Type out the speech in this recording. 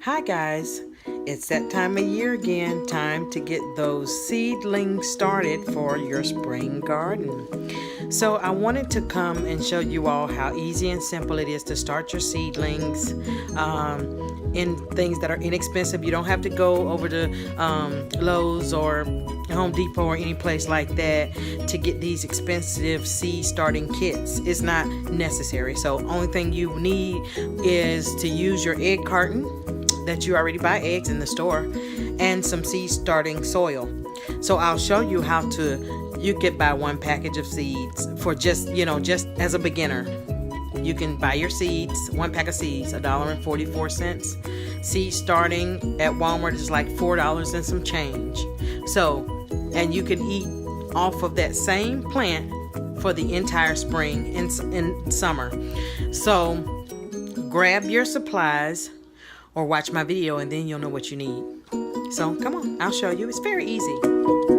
Hi guys, it's that time of year again, time to get those seedlings started for your spring garden. So I wanted to come and show you all how easy and simple it is to start your seedlings in things that are inexpensive. You don't have to go over to Lowe's or Home Depot or any place like that to get these expensive seed starting kits. It's not necessary. So only thing you need is to use your egg carton that you already buy eggs in the store and some seed starting soil. So I'll show you how you can buy one package of seeds for just as a beginner. You can buy your seeds, one pack of seeds, $1.44. Seed starting at Walmart is like $4 and some change. So, and you can eat off of that same plant for the entire spring and summer. So grab your supplies or watch my video and then you'll know what you need. So come on, I'll show you. It's very easy.